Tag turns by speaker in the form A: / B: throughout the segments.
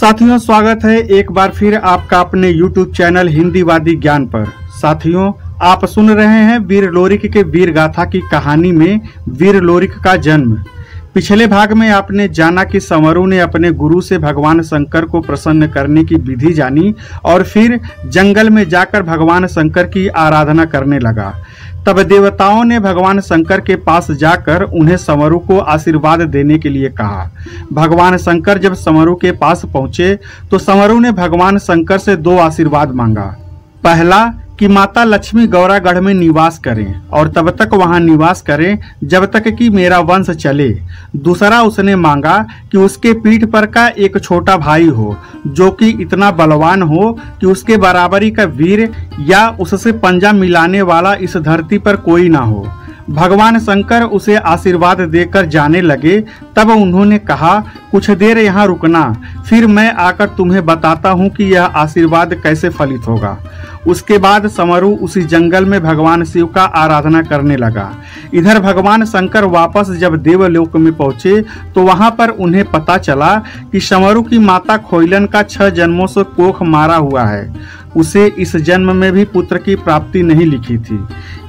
A: साथियों, स्वागत है एक बार फिर आपका अपने YouTube चैनल हिंदीवादी ज्ञान पर। साथियों, आप सुन रहे हैं वीर लोरिक के वीर गाथा की कहानी में वीर लोरिक का जन्म। पिछले भाग में आपने जाना कि संवरू ने अपने गुरु से भगवान शंकर को प्रसन्न करने की विधि जानी और फिर जंगल में जाकर भगवान शंकर की आराधना करने लगा। तब देवताओं ने भगवान शंकर के पास जाकर उन्हें संवरू को आशीर्वाद देने के लिए कहा। भगवान शंकर जब संवरू के पास पहुंचे तो संवरू ने भगवान शंकर से दो आशीर्वाद मांगा। पहला कि माता लक्ष्मी गौरागढ़ में निवास करें और तब तक वहां निवास करें जब तक कि मेरा वंश चले। दूसरा उसने मांगा कि उसके पीठ पर का एक छोटा भाई हो जो कि इतना बलवान हो कि उसके बराबरी का वीर या उससे पंजा मिलाने वाला इस धरती पर कोई ना हो। भगवान शंकर उसे आशीर्वाद देकर जाने लगे। तब उन्होंने कहा, कुछ देर यहाँ रुकना, फिर मैं आकर तुम्हें बताता हूँ कि यह आशीर्वाद कैसे फलित होगा। उसके बाद संवरू उसी जंगल में भगवान शिव का आराधना करने लगा। इधर भगवान शंकर वापस जब देवलोक में पहुंचे तो वहां पर उन्हें पता चला कि संवरू की माता खोइलन का 6 जन्मों से कोख मारा हुआ है। उसे इस जन्म में भी पुत्र की प्राप्ति नहीं लिखी थी।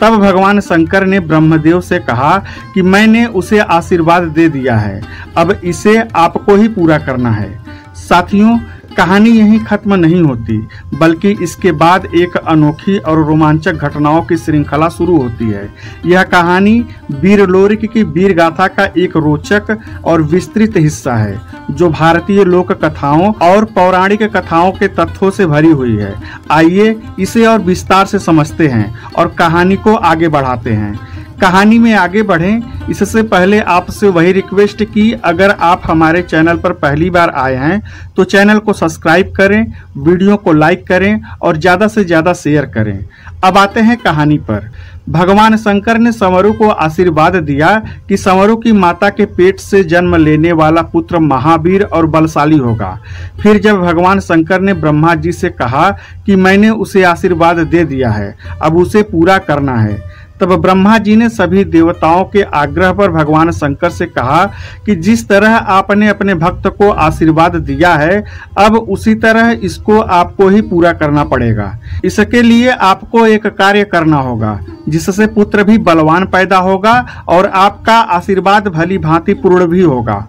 A: तब भगवान शंकर ने ब्रह्मदेव से कहा कि मैंने उसे आशीर्वाद दे दिया है, अब इसे आपको ही पूरा करना है। साथियों, कहानी यहीं खत्म नहीं होती, बल्कि इसके बाद एक अनोखी और रोमांचक घटनाओं की श्रृंखला शुरू होती है। यह कहानी वीर लोरिक की वीर गाथा का एक रोचक और विस्तृत हिस्सा है जो भारतीय लोक कथाओं और पौराणिक कथाओं के तथ्यों से भरी हुई है। आइए इसे और विस्तार से समझते हैं और कहानी को आगे बढ़ाते हैं। कहानी में आगे बढ़ें इससे पहले आपसे वही रिक्वेस्ट कि अगर आप हमारे चैनल पर पहली बार आए हैं तो चैनल को सब्सक्राइब करें, वीडियो को लाइक करें और ज़्यादा से ज़्यादा शेयर करें। अब आते हैं कहानी पर। भगवान शंकर ने संवरू को आशीर्वाद दिया कि संवरू की माता के पेट से जन्म लेने वाला पुत्र महावीर और बलशाली होगा। फिर जब भगवान शंकर ने ब्रह्मा जी से कहा कि मैंने उसे आशीर्वाद दे दिया है, अब उसे पूरा करना है, तब ब्रह्मा जी ने सभी देवताओं के आग्रह पर भगवान शंकर से कहा कि जिस तरह आपने अपने भक्त को आशीर्वाद दिया है, अब उसी तरह इसको आपको ही पूरा करना पड़ेगा। इसके लिए आपको एक कार्य करना होगा जिससे पुत्र भी बलवान पैदा होगा और आपका आशीर्वाद भली भांति पूर्ण भी होगा।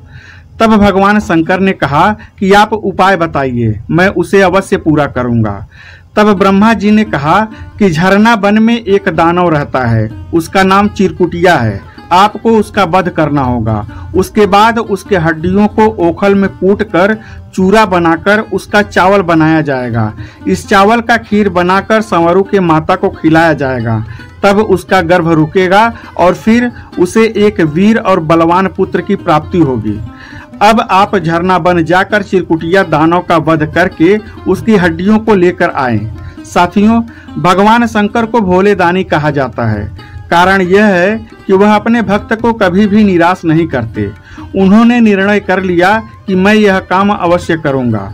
A: तब भगवान शंकर ने कहा कि आप उपाय बताइए, मैं उसे अवश्य पूरा करूंगा। तब ब्रह्मा जी ने कहा कि झरना वन में एक दानव रहता है, उसका नाम चिरकुटिया है। आपको उसका वध करना होगा। उसके बाद उसके हड्डियों को ओखल में कूट कर चूरा बनाकर उसका चावल बनाया जाएगा। इस चावल का खीर बनाकर संवरू के माता को खिलाया जाएगा। तब उसका गर्भ रुकेगा और फिर उसे एक वीर और बलवान पुत्र की प्राप्ति होगी। अब आप झरना बन जाकर चिरकुटिया दानव का वध करके उसकी हड्डियों को लेकर आए। साथियों, भगवान शंकर को भोले दानी कहा जाता है। कारण यह है कि वह अपने भक्त को कभी भी निराश नहीं करते। उन्होंने निर्णय कर लिया कि मैं यह काम अवश्य करूंगा।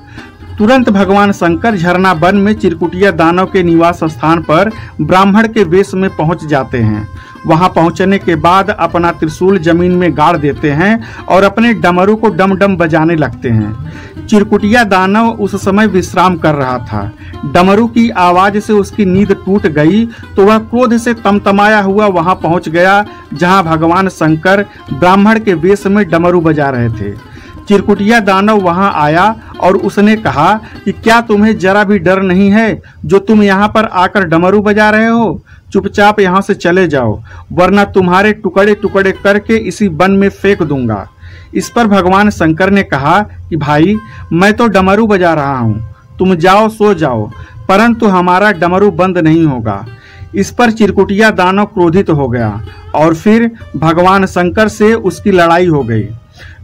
A: तुरंत भगवान शंकर झरना वन में चिरकुटिया दानव के निवास स्थान पर ब्राह्मण के वेश में पहुंच जाते हैं। वहां पहुंचने के बाद अपना त्रिशूल जमीन में गाड़ देते हैं और अपने डमरू को डम डम बजाने लगते हैं। चिरकुटिया दानव उस समय विश्राम कर रहा था। डमरू की आवाज से उसकी नींद टूट गई तो वह क्रोध से तमतमाया हुआ वहां पहुंच गया जहां भगवान शंकर ब्राह्मण के वेश में डमरू बजा रहे थे। चिरकुटिया दानव वहां आया और उसने कहा कि क्या तुम्हें जरा भी डर नहीं है जो तुम यहाँ पर आकर डमरू बजा रहे हो? चुपचाप यहाँ से चले जाओ, वरना तुम्हारे टुकड़े टुकड़े करके इसी वन में फेंक दूंगा। इस पर भगवान शंकर ने कहा कि भाई, मैं तो डमरू बजा रहा हूँ, तुम जाओ सो जाओ, परंतु हमारा डमरू बंद नहीं होगा। इस पर चिरकुटिया दानव क्रोधित हो गया और फिर भगवान शंकर से उसकी लड़ाई हो गई।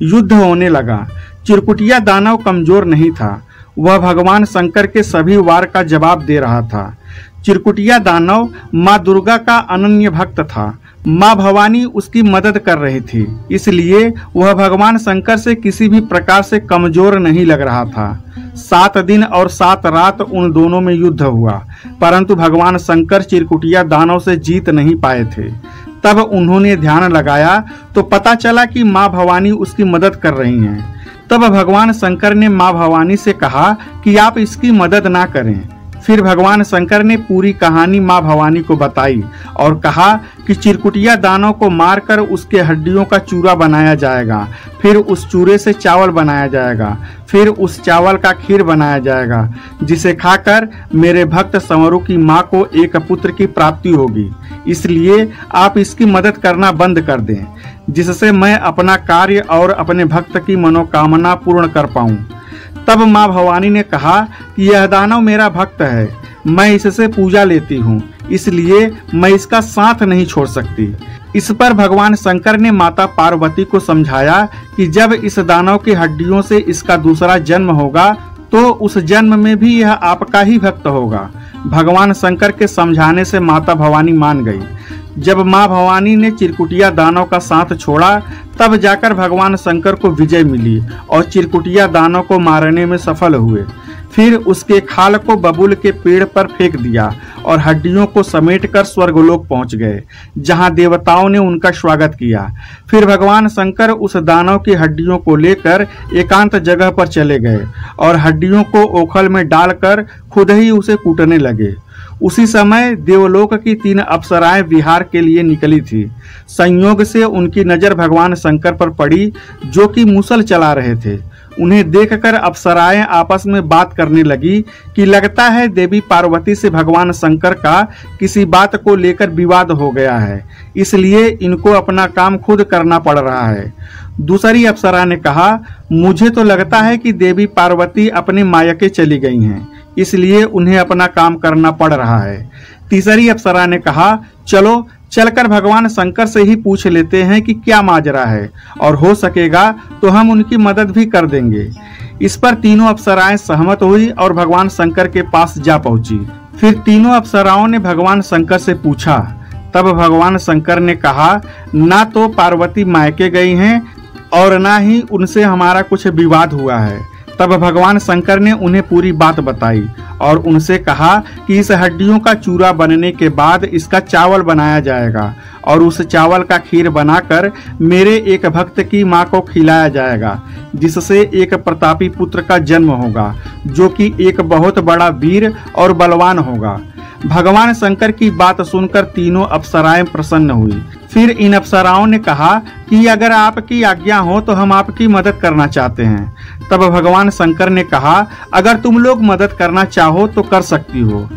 A: युद्ध होने लगा। चिरकुटिया दानव कमजोर नहीं था, वह भगवान शंकर के सभी वार का जवाब दे रहा था। चिरकुटिया दानव माँ दुर्गा का अनन्य भक्त था। माँ भवानी उसकी मदद कर रही थी, इसलिए वह भगवान शंकर से किसी भी प्रकार से कमजोर नहीं लग रहा था। 7 दिन और 7 रात उन दोनों में युद्ध हुआ, परंतु भगवान शंकर चिरकुटिया दानव से जीत नहीं पाए थे। तब उन्होंने ध्यान लगाया तो पता चला कि माँ भवानी उसकी मदद कर रही हैं। तब भगवान शंकर ने माँ भवानी से कहा कि आप इसकी मदद ना करें। फिर भगवान शंकर ने पूरी कहानी माँ भवानी को बताई और कहा कि चिरकुटिया दानों को मारकर उसके हड्डियों का चूरा बनाया जाएगा, फिर उस चूरे से चावल बनाया जाएगा, फिर उस चावल का खीर बनाया जाएगा, जिसे खाकर मेरे भक्त संवरों की माँ को एक पुत्र की प्राप्ति होगी। इसलिए आप इसकी मदद करना बंद कर दें, जिससे मैं अपना कार्य और अपने भक्त की मनोकामना पूर्ण कर पाऊं। तब माँ भवानी ने कहा कि यह दानव मेरा भक्त है, मैं इससे पूजा लेती हूँ, इसलिए मैं इसका साथ नहीं छोड़ सकती। इस पर भगवान शंकर ने माता पार्वती को समझाया कि जब इस दानव की हड्डियों से इसका दूसरा जन्म होगा तो उस जन्म में भी यह आपका ही भक्त होगा। भगवान शंकर के समझाने से माता भवानी मान गई। जब माँ भवानी ने चिरकुटिया दानव का साथ छोड़ा तब जाकर भगवान शंकर को विजय मिली और चिरकुटिया दानव को मारने में सफल हुए। फिर उसके खाल को बबूल के पेड़ पर फेंक दिया और हड्डियों को समेटकर स्वर्गलोक पहुंच गए, जहां देवताओं ने उनका स्वागत किया। फिर भगवान शंकर उस दानव की हड्डियों को लेकर एकांत जगह पर चले गए और हड्डियों को ओखल में डालकर खुद ही उसे कूटने लगे। उसी समय देवलोक की 3 अप्सराएं विहार के लिए निकली थी। संयोग से उनकी नजर भगवान शंकर पर पड़ी, जो कि मूसल चला रहे थे। उन्हें देखकर अप्सराएं आपस में बात करने लगी कि लगता है देवी पार्वती से भगवान शंकर का किसी बात को लेकर विवाद हो गया है, इसलिए इनको अपना काम खुद करना पड़ रहा है। दूसरी अप्सरा ने कहा, मुझे तो लगता है कि देवी पार्वती अपने मायके चली गई हैं, इसलिए उन्हें अपना काम करना पड़ रहा है। तीसरी अप्सरा ने कहा, चलो चलकर भगवान शंकर से ही पूछ लेते हैं कि क्या माजरा है, और हो सकेगा तो हम उनकी मदद भी कर देंगे। इस पर तीनों अप्सराएं सहमत हुई और भगवान शंकर के पास जा पहुंची। फिर तीनों अप्सराओं ने भगवान शंकर से पूछा। तब भगवान शंकर ने कहा, ना तो पार्वती मायके गई हैं और ना ही उनसे हमारा कुछ विवाद हुआ है। तब भगवान शंकर ने उन्हें पूरी बात बताई और उनसे कहा कि इस हड्डियों का चूरा बनने के बाद इसका चावल बनाया जाएगा और उस चावल का खीर बनाकर मेरे एक भक्त की मां को खिलाया जाएगा, जिससे एक प्रतापी पुत्र का जन्म होगा, जो कि एक बहुत बड़ा वीर और बलवान होगा। भगवान शंकर की बात सुनकर तीनों अप्सराएं प्रसन्न हुई। फिर इन अप्सराओं ने कहा कि अगर आपकी आज्ञा हो तो हम आपकी मदद करना चाहते हैं। तब भगवान शंकर ने कहा, अगर तुम लोग मदद करना चाहो तो कर सकती हो।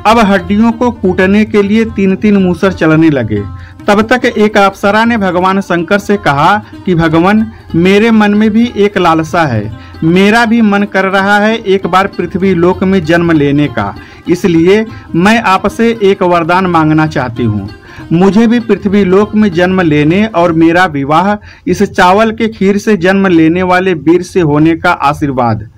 A: अब हड्डियों को कूटने के लिए 3-3 मूसर चलने लगे। तब तक एक अप्सरा ने भगवान शंकर से कहा कि भगवान, मेरे मन में भी एक लालसा है, मेरा भी मन कर रहा है एक बार पृथ्वी लोक में जन्म लेने का, इसलिए मैं आपसे एक वरदान मांगना चाहती हूँ। मुझे भी पृथ्वी लोक में जन्म लेने और मेरा विवाह इस चावल के खीर से जन्म लेने वाले वीर से होने का आशीर्वाद।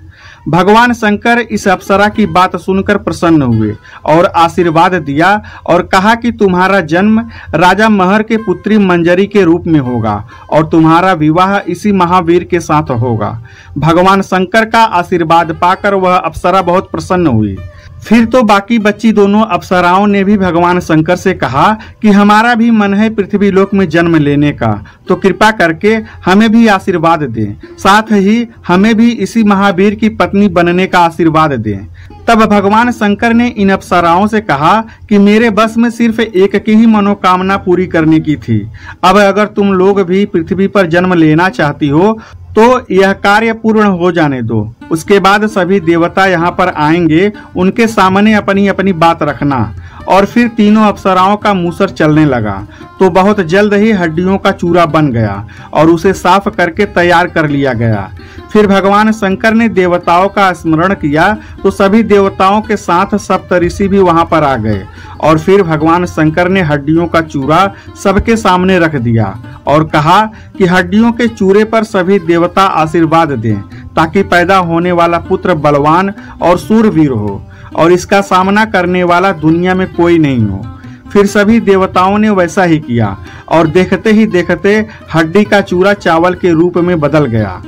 A: भगवान शंकर इस अप्सरा की बात सुनकर प्रसन्न हुए और आशीर्वाद दिया और कहा कि तुम्हारा जन्म राजा महर के पुत्री मंजरी के रूप में होगा और तुम्हारा विवाह इसी महावीर के साथ होगा। भगवान शंकर का आशीर्वाद पाकर वह अप्सरा बहुत प्रसन्न हुई। फिर तो बाकी बच्ची दोनों अप्सराओं ने भी भगवान शंकर से कहा कि हमारा भी मन है पृथ्वी लोक में जन्म लेने का, तो कृपा करके हमें भी आशीर्वाद दें, साथ ही हमें भी इसी महावीर की पत्नी बनने का आशीर्वाद दें। तब भगवान शंकर ने इन अप्सराओं से कहा कि मेरे बस में सिर्फ एक की ही मनोकामना पूरी करने की थी। अब अगर तुम लोग भी पृथ्वी पर जन्म लेना चाहती हो तो यह कार्य पूर्ण हो जाने दो। उसके बाद सभी देवता यहाँ पर आएंगे, उनके सामने अपनी अपनी बात रखना। और फिर तीनों अप्सराओं का मूसर चलने लगा तो बहुत जल्द ही हड्डियों का चूरा बन गया और उसे साफ करके तैयार कर लिया गया। फिर भगवान शंकर ने देवताओं का स्मरण किया तो सभी देवताओं के साथ सप्तऋषि भी वहां पर आ गए और फिर भगवान शंकर ने हड्डियों का चूरा सबके सामने रख दिया और कहा कि हड्डियों के चूरे पर सभी देवता आशीर्वाद दें ताकि पैदा होने वाला पुत्र बलवान और शूरवीर हो और इसका सामना करने वाला दुनिया में कोई नहीं हो। फिर सभी देवताओं ने वैसा ही किया और देखते ही देखते हड्डी का चूरा चावल के रूप में बदल गया।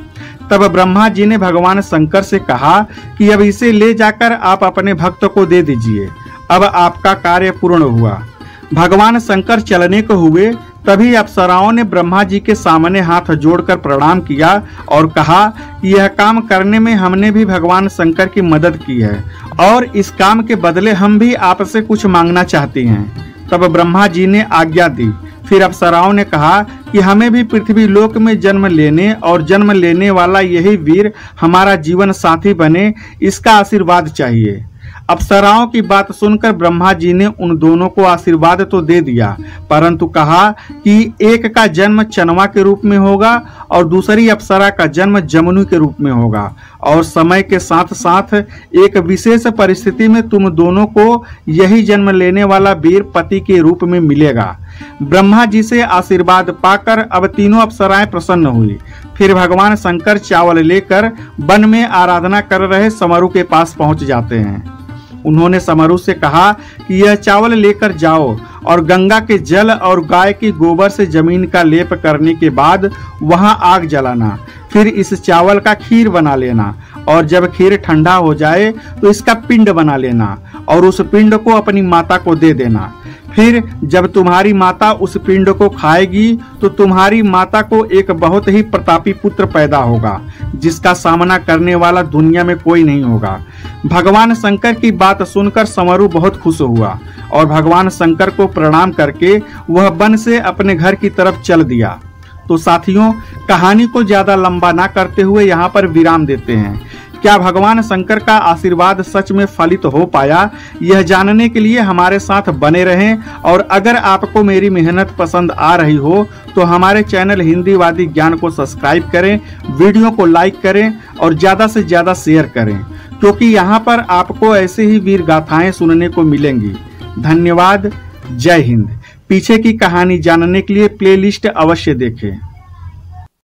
A: तब ब्रह्मा जी ने भगवान शंकर से कहा कि अब इसे ले जाकर आप अपने भक्त को दे दीजिए, अब आपका कार्य पूर्ण हुआ। भगवान शंकर चलने को हुए तभी अप्सराओं ने ब्रह्मा जी के सामने हाथ जोड़कर प्रणाम किया और कहा कि यह काम करने में हमने भी भगवान शंकर की मदद की है और इस काम के बदले हम भी आपसे कुछ मांगना चाहते हैं। तब ब्रह्मा जी ने आज्ञा दी। फिर अप्सराओं ने कहा कि हमें भी पृथ्वी लोक में जन्म लेने और जन्म लेने वाला यही वीर हमारा जीवन साथी बने, इसका आशीर्वाद चाहिए। अप्सराओं की बात सुनकर ब्रह्मा जी ने उन दोनों को आशीर्वाद तो दे दिया, परंतु कहा कि एक का जन्म चनवा के रूप में होगा और दूसरी अप्सरा का जन्म जमनु के रूप में होगा और समय के साथ साथ एक विशेष परिस्थिति में तुम दोनों को यही जन्म लेने वाला वीर पति के रूप में मिलेगा। ब्रह्मा जी से आशीर्वाद पाकर अब तीनों अप्सराएं प्रसन्न हुई। फिर भगवान शंकर चावल लेकर वन में आराधना कर रहे समरु के पास पहुंच जाते हैं। उन्होंने समरु से कहा कि यह चावल लेकर जाओ और गंगा के जल और गाय के गोबर से जमीन का लेप करने के बाद वहां आग जलाना। फिर इस चावल का खीर बना लेना और जब खीर ठंडा हो जाए तो इसका पिंड बना लेना और उस पिंड को अपनी माता को दे देना। फिर जब तुम्हारी माता उस पिंड को खाएगी तो तुम्हारी माता को एक बहुत ही प्रतापी पुत्र पैदा होगा, जिसका सामना करने वाला दुनिया में कोई नहीं होगा। भगवान शंकर की बात सुनकर समरु बहुत खुश हुआ और भगवान शंकर को प्रणाम करके वह वन से अपने घर की तरफ चल दिया। तो साथियों, कहानी को ज्यादा लंबा ना करते हुए यहाँ पर विराम देते हैं। क्या भगवान शंकर का आशीर्वाद सच में फलित हो पाया, यह जानने के लिए हमारे साथ बने रहें। और अगर आपको मेरी मेहनत पसंद आ रही हो तो हमारे चैनल हिंदीवादी ज्ञान को सब्सक्राइब करें, वीडियो को लाइक करें और ज़्यादा से ज़्यादा शेयर करें, क्योंकि यहाँ पर आपको ऐसे ही वीर गाथाएं सुनने को मिलेंगी। धन्यवाद। जय हिंद। पीछे की कहानी जानने के लिए प्लेलिस्ट अवश्य देखें।